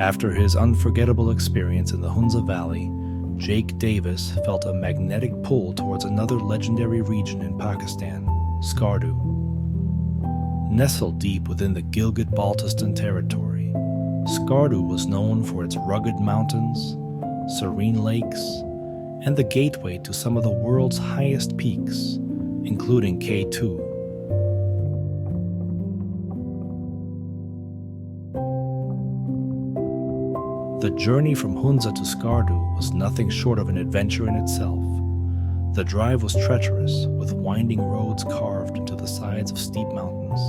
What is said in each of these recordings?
After his unforgettable experience in the Hunza Valley, Jake Davis felt a magnetic pull towards another legendary region in Pakistan, Skardu. Nestled deep within the Gilgit-Baltistan territory, Skardu was known for its rugged mountains, serene lakes, and the gateway to some of the world's highest peaks, including K2. The journey from Hunza to Skardu was nothing short of an adventure in itself. The drive was treacherous, with winding roads carved into the sides of steep mountains,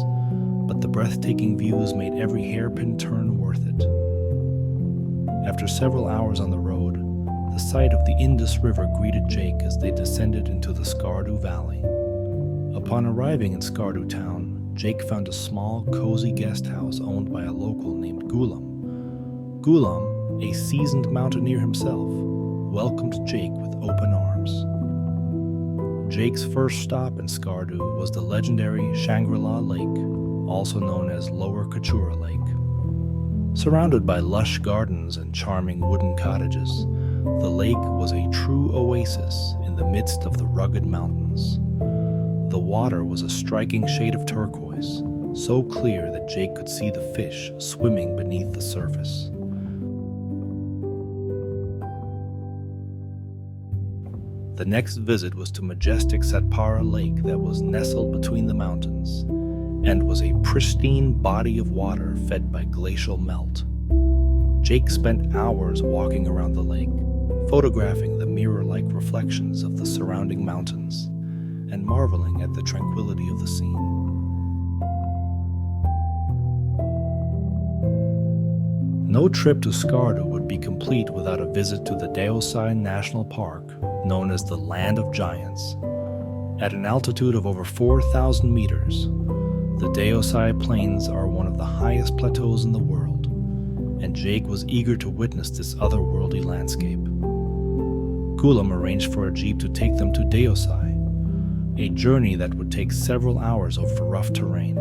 but the breathtaking views made every hairpin turn worth it. After several hours on the road, the sight of the Indus River greeted Jake as they descended into the Skardu Valley. Upon arriving in Skardu town, Jake found a small, cozy guest house owned by a local named Ghulam. Ghulam, a seasoned mountaineer himself, welcomed Jake with open arms. Jake's first stop in Skardu was the legendary Shangri-La Lake, also known as Lower Kachura Lake. Surrounded by lush gardens and charming wooden cottages, the lake was a true oasis in the midst of the rugged mountains. The water was a striking shade of turquoise, so clear that Jake could see the fish swimming beneath the surface. The next visit was to majestic Satpara Lake that was nestled between the mountains and was a pristine body of water fed by glacial melt. Jake spent hours walking around the lake, photographing the mirror-like reflections of the surrounding mountains and marveling at the tranquility of the scene. No trip to Skardu would be complete without a visit to the Deosai National Park, known as the Land of Giants. At an altitude of over 4,000 meters, the Deosai Plains are one of the highest plateaus in the world, and Jake was eager to witness this otherworldly landscape. Ghulam arranged for a jeep to take them to Deosai, a journey that would take several hours over rough terrain.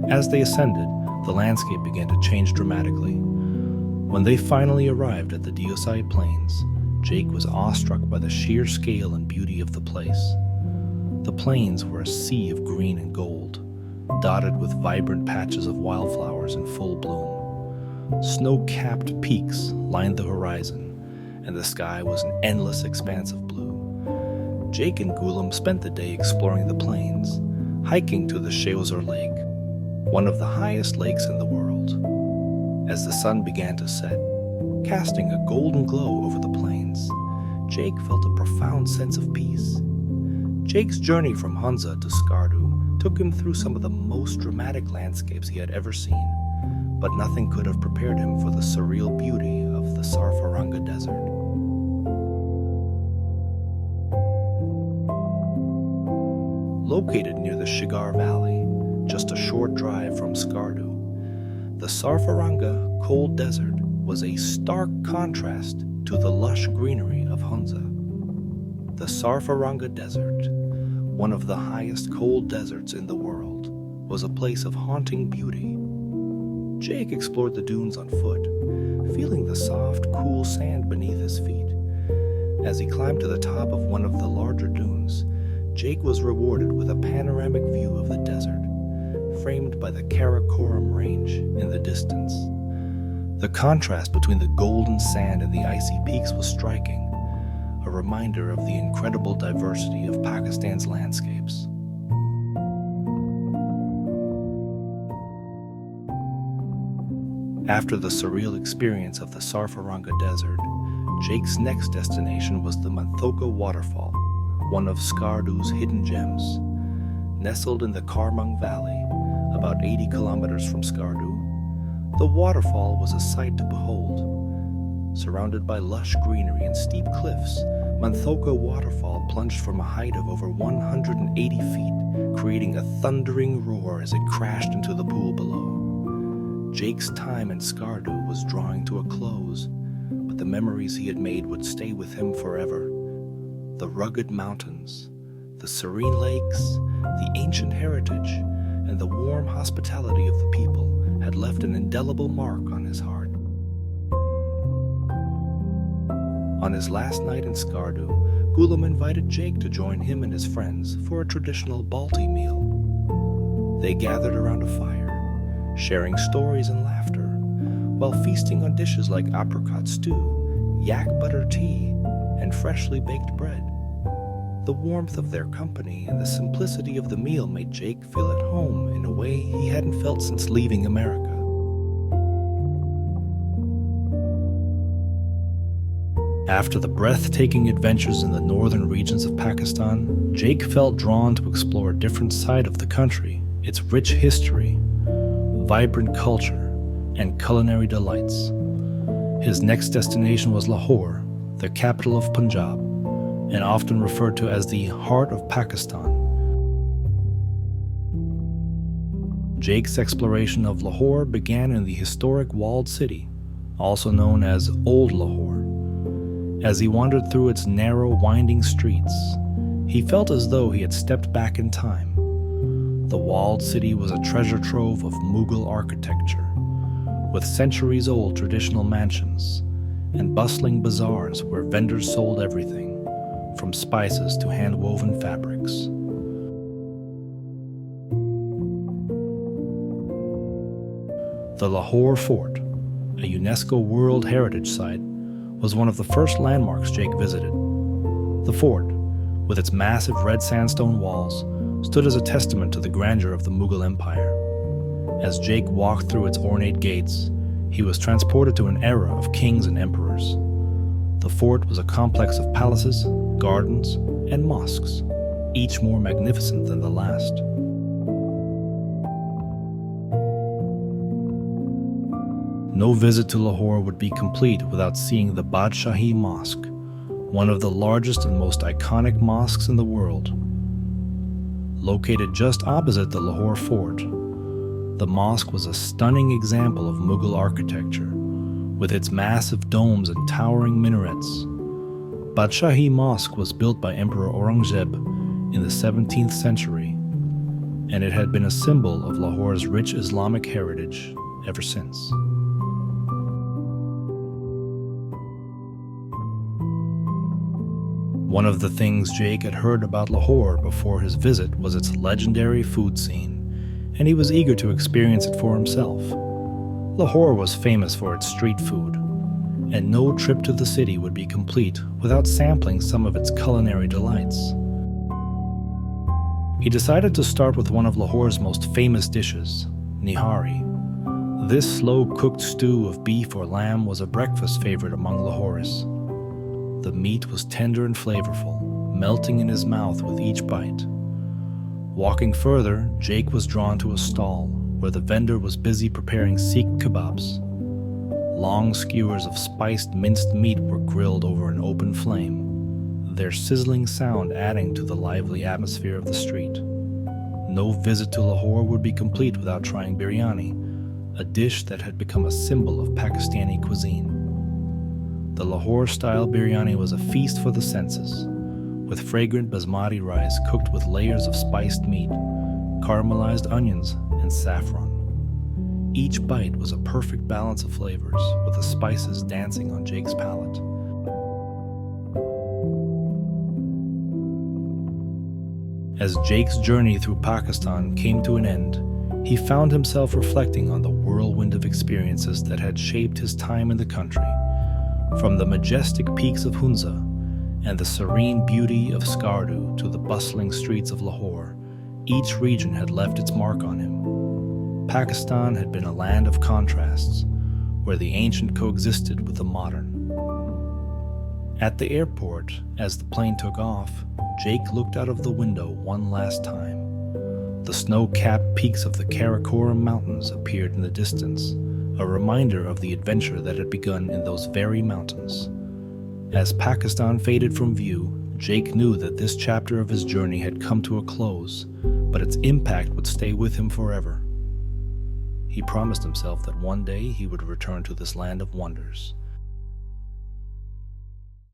As they ascended, the landscape began to change dramatically. When they finally arrived at the Deosai Plains, Jake was awestruck by the sheer scale and beauty of the place. The plains were a sea of green and gold, dotted with vibrant patches of wildflowers in full bloom. Snow-capped peaks lined the horizon, and the sky was an endless expanse of blue. Jake and Ghulam spent the day exploring the plains, hiking to the Sheozur Lake, one of the highest lakes in the world. As the sun began to set, casting a golden glow over the plains, Jake felt a profound sense of peace. Jake's journey from Hunza to Skardu took him through some of the most dramatic landscapes he had ever seen, but nothing could have prepared him for the surreal beauty of the Sarfaranga Desert. Located near the Shigar Valley, just a short drive from Skardu, the Sarfaranga Cold Desert was a stark contrast to the lush greenery of Hunza. The Sarfaranga Desert, one of the highest cold deserts in the world, was a place of haunting beauty. Jake explored the dunes on foot, feeling the soft, cool sand beneath his feet. As he climbed to the top of one of the larger dunes, Jake was rewarded with a panoramic view of the desert, framed by the Karakoram Range in the distance. The contrast between the golden sand and the icy peaks was striking, a reminder of the incredible diversity of Pakistan's landscapes. After the surreal experience of the Sarfaranga Desert, Jake's next destination was the Manthoka Waterfall, one of Skardu's hidden gems. Nestled in the Karmang Valley, about 80 kilometers from Skardu, the waterfall was a sight to behold. Surrounded by lush greenery and steep cliffs, Manthoka Waterfall plunged from a height of over 180 feet, creating a thundering roar as it crashed into the pool below. Jake's time in Skardu was drawing to a close, but the memories he had made would stay with him forever. The rugged mountains, the serene lakes, the ancient heritage, and the warm hospitality of the people had left an indelible mark on his heart. On his last night in Skardu, Gulam invited Jake to join him and his friends for a traditional Balti meal. They gathered around a fire, sharing stories and laughter, while feasting on dishes like apricot stew, yak butter tea, and freshly baked bread. The warmth of their company and the simplicity of the meal made Jake feel at home in a way he hadn't felt since leaving America. After the breathtaking adventures in the northern regions of Pakistan, Jake felt drawn to explore a different side of the country, its rich history, vibrant culture, and culinary delights. His next destination was Lahore, the capital of Punjab, and often referred to as the heart of Pakistan. Jake's exploration of Lahore began in the historic walled city, also known as Old Lahore. As he wandered through its narrow, winding streets, he felt as though he had stepped back in time. The walled city was a treasure trove of Mughal architecture, with centuries-old traditional mansions and bustling bazaars where vendors sold everything, from spices to hand-woven fabrics. The Lahore Fort, a UNESCO World Heritage Site, was one of the first landmarks Jake visited. The fort, with its massive red sandstone walls, stood as a testament to the grandeur of the Mughal Empire. As Jake walked through its ornate gates, he was transported to an era of kings and emperors. The fort was a complex of palaces, gardens, and mosques, each more magnificent than the last. No visit to Lahore would be complete without seeing the Badshahi Mosque, one of the largest and most iconic mosques in the world. Located just opposite the Lahore Fort, the mosque was a stunning example of Mughal architecture, with its massive domes and towering minarets. Badshahi Mosque was built by Emperor Aurangzeb in the 17th century, and it had been a symbol of Lahore's rich Islamic heritage ever since. One of the things Jake had heard about Lahore before his visit was its legendary food scene, and he was eager to experience it for himself. Lahore was famous for its street food, and no trip to the city would be complete without sampling some of its culinary delights. He decided to start with one of Lahore's most famous dishes, nihari. This slow-cooked stew of beef or lamb was a breakfast favorite among Lahoris. The meat was tender and flavorful, melting in his mouth with each bite. Walking further, Jake was drawn to a stall where the vendor was busy preparing Sikh kebabs. Long skewers of spiced minced meat were grilled over an open flame, their sizzling sound adding to the lively atmosphere of the street. No visit to Lahore would be complete without trying biryani, a dish that had become a symbol of Pakistani cuisine. The Lahore-style biryani was a feast for the senses, with fragrant basmati rice cooked with layers of spiced meat, caramelized onions, and saffron. Each bite was a perfect balance of flavors, with the spices dancing on Jake's palate. As Jake's journey through Pakistan came to an end, he found himself reflecting on the whirlwind of experiences that had shaped his time in the country. From the majestic peaks of Hunza and the serene beauty of Skardu to the bustling streets of Lahore, each region had left its mark on him. Pakistan had been a land of contrasts, where the ancient coexisted with the modern. At the airport, as the plane took off, Jake looked out of the window one last time. The snow-capped peaks of the Karakoram Mountains appeared in the distance, a reminder of the adventure that had begun in those very mountains. As Pakistan faded from view, Jake knew that this chapter of his journey had come to a close, but its impact would stay with him forever. He promised himself that one day he would return to this land of wonders,